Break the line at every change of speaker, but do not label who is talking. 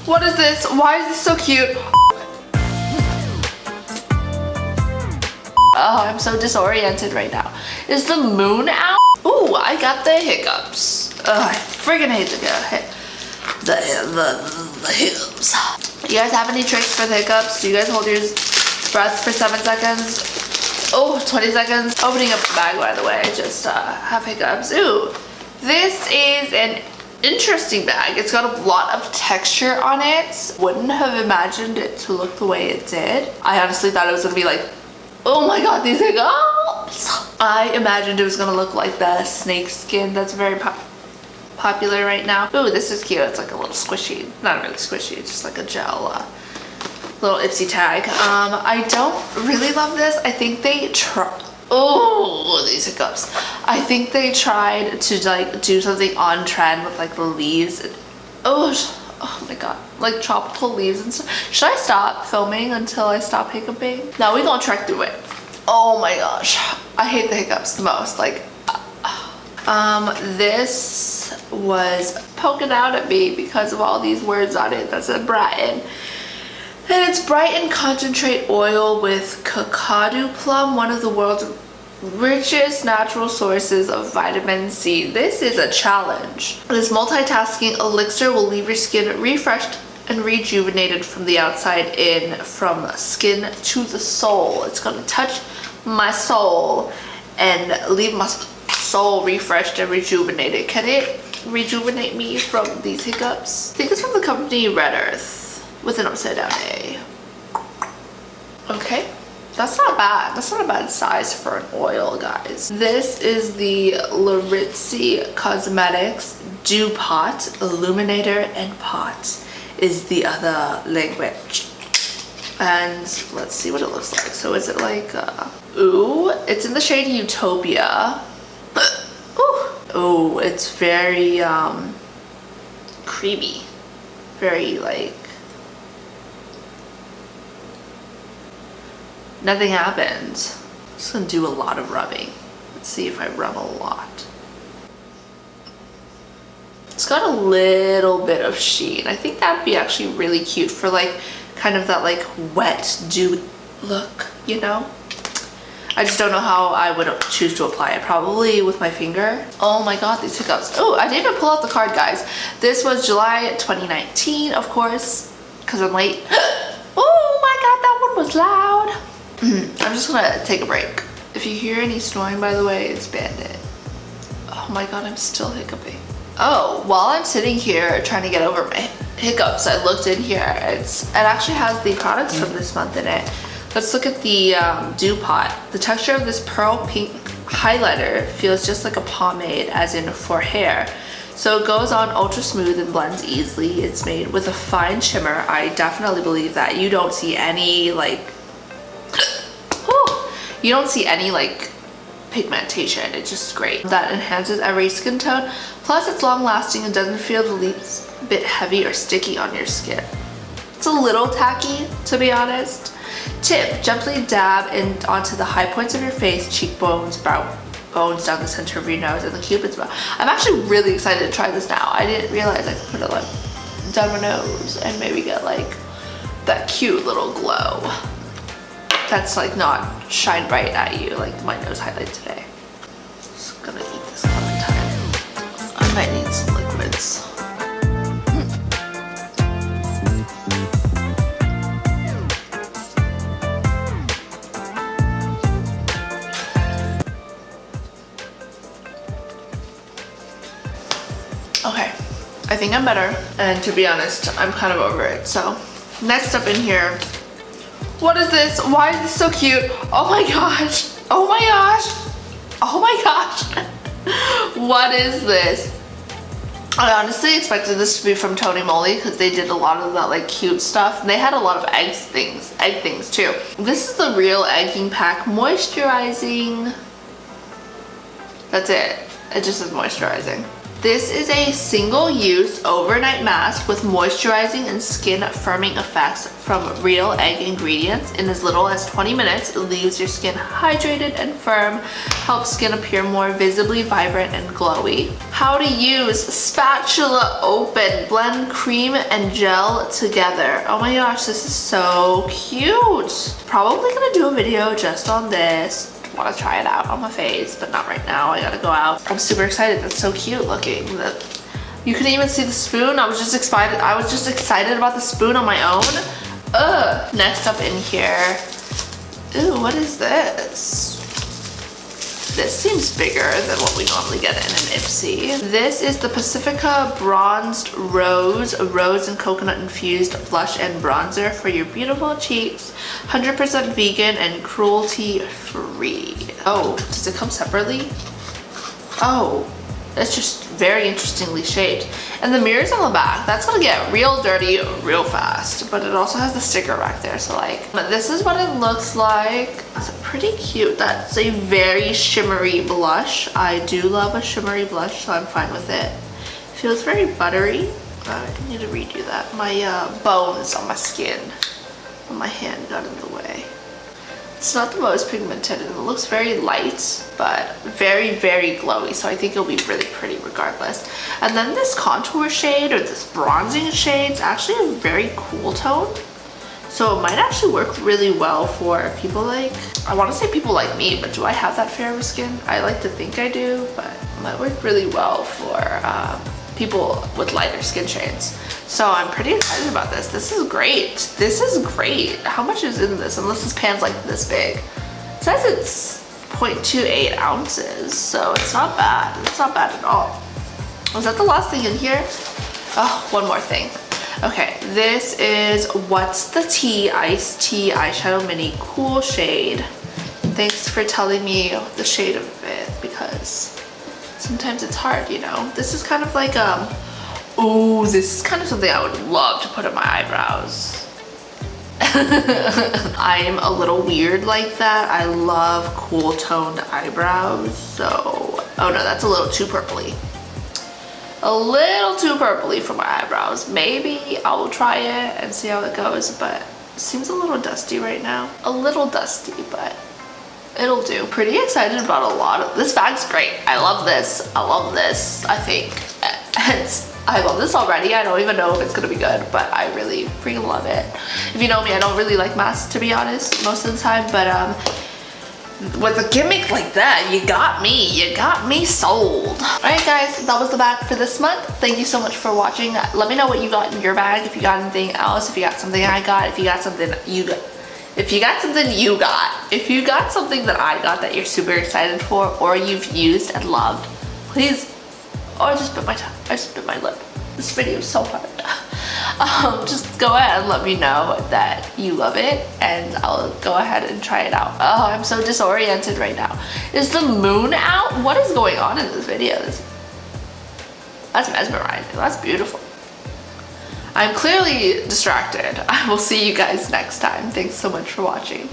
What is this? Why is this so cute? Oh, I'm so disoriented right now. Is the moon out? Ooh, I got the hiccups. Ugh, I freaking hate the hiccups. You guys have any tricks for the hiccups? Do you guys hold your breath for 7 seconds? Oh, 20 seconds. Opening up the bag, by the way. I just have hiccups. Ooh, this is an interesting bag. It's got a lot of texture on it. Wouldn't have imagined it to look the way it did. I honestly thought it was gonna be like, oh my god, these hiccups. I imagined it was gonna look like the snake skin that's very popular right now. Ooh, this is cute. It's like a little squishy. Not really squishy, it's just like a gel little IPSY tag. I don't really love this. I think they oh, these hiccups. I think they tried to like do something on trend with like the leaves. Oh my god, like tropical leaves and stuff. Should I stop filming until I stop hiccuping? No, we gonna trek through it. Oh my gosh, I hate the hiccups the most. Like, this was poking out at me because of all these words on it that said Brighton. And it's Brighton Concentrate Oil with cacao plum, one of the world's richest natural sources of vitamin C. This is a challenge. This multitasking elixir will leave your skin refreshed and rejuvenated from the outside in, from skin to the soul. It's gonna touch my soul and leave my soul refreshed and rejuvenated. Can it rejuvenate me from these hiccups? I think it's from the company Red Earth with an upside down A. Okay. That's not bad. That's not a bad size for an oil, guys. This is the Laritzi Cosmetics Dew Pot, Illuminator, and Pot is the other language. And let's see what it looks like. So is it like, ooh, it's in the shade Utopia. Ooh, it's very creamy. Very like, nothing happens. I'm just gonna do a lot of rubbing. Let's see if I rub a lot. It's got a little bit of sheen. I think that'd be actually really cute for like kind of that like wet dew look, you know? I just don't know how I would choose to apply it. Probably with my finger. Oh my god, these hiccups. Oh, I didn't even pull out the card, guys. This was July 2019, of course, because I'm late. Oh my god, that one was loud. I'm just gonna take a break. If you hear any snoring, by the way, it's Bandit. Oh my god, I'm still hiccuping. Oh, while I'm sitting here trying to get over my hiccups, I looked in here. It actually has the products from this month in it. Let's look at the Dew Pot. The texture of this pearl pink highlighter feels just like a pomade, as in for hair. So it goes on ultra smooth and blends easily. It's made with a fine shimmer. I definitely believe that. You don't see any like, you don't see any like pigmentation. It's just great. That enhances every skin tone. Plus it's long lasting and doesn't feel the least bit heavy or sticky on your skin. It's a little tacky, to be honest. Tip, gently dab onto the high points of your face, cheekbones, brow bones, down the center of your nose, and the cupid's bow. I'm actually really excited to try this now. I didn't realize I could put it like down my nose and maybe get like that cute little glow that's like not shine bright at you like my nose highlight today. Just gonna eat this clementine. I might need some liquids. Okay, I think I'm better, and to be honest, I'm kind of over it. So next up in here, what is this? Why is this so cute? Oh my gosh, oh my gosh, oh my gosh. What is this? I honestly expected this to be from Tony Moly because they did a lot of that like cute stuff. They had a lot of egg things too. This is the Real Egging Pack Moisturizing. That's it. It just says moisturizing. This is a single-use overnight mask with moisturizing and skin firming effects from real egg ingredients. In as little as 20 minutes, it leaves your skin hydrated and firm, helps skin appear more visibly vibrant and glowy. How to use: spatula open, blend cream and gel together. Oh my gosh, this is so cute. Probably gonna do a video just on this. Want to try it out on my face, but not right now. I gotta go out. I'm super excited. That's so cute looking. You can even see the spoon. I was just excited about the spoon on my own. Ugh. Next up in here. Ooh, what is this? This seems bigger than what we normally get in an IPSY. This is the Pacifica Bronzed Rose, a rose and coconut infused blush and bronzer for your beautiful cheeks. 100% vegan and cruelty free. Oh, does it come separately? Oh, it's just very interestingly shaped. And the mirror's on the back. That's gonna get real dirty real fast. But it also has the sticker back there. So like, this is what it looks like. It's pretty cute. That's a very shimmery blush. I do love a shimmery blush, so I'm fine with it. Feels very buttery. I need to redo that. My bones on my skin, on my hand got in the way. It's not the most pigmented, and it looks very light, but very, very glowy, so I think it'll be really pretty regardless. And then this contour shade, or this bronzing shade, is actually a very cool tone. So it might actually work really well for people like, I want to say people like me, but do I have that fair of skin? I like to think I do, but it might work really well for people with lighter skin shades. So I'm pretty excited about this. This is great. This is great. How much is in this? Unless this pan's like this big. It says it's 0.28 ounces, so it's not bad. It's not bad at all. Was that the last thing in here? Oh, one more thing. Okay, this is What's the Tea Iced Tea Eyeshadow Mini Cool Shade. Thanks for telling me the shade of it, because sometimes it's hard, you know? This is kind of like, ooh, this is kind of something I would love to put on my eyebrows. I'm a little weird like that. I love cool toned eyebrows, so, oh no, that's a little too purpley. A little too purpley for my eyebrows. Maybe I will try it and see how it goes, but it seems a little dusty right now. A little dusty, but it'll do. Pretty excited about a lot of, this bag's great. I love this. I love this, I think. I love this already. I don't even know if it's gonna be good, but I really freaking love it. If you know me, I don't really like masks, to be honest, most of the time, but with a gimmick like that, you got me sold. All right guys, that was the bag for this month. Thank you so much for watching. Let me know what you got in your bag, if you got anything else, if you got something I got, if you got something you got. If you got something you got, if you got something that I got that you're super excited for, or you've used and loved, please, oh, I just bit my tongue, I just bit my lip. This video is so hard. Just go ahead and let me know that you love it, and I'll go ahead and try it out. Oh, I'm so disoriented right now. Is the moon out? What is going on in this video? That's mesmerizing, that's beautiful. I'm clearly distracted. I will see you guys next time. Thanks so much for watching.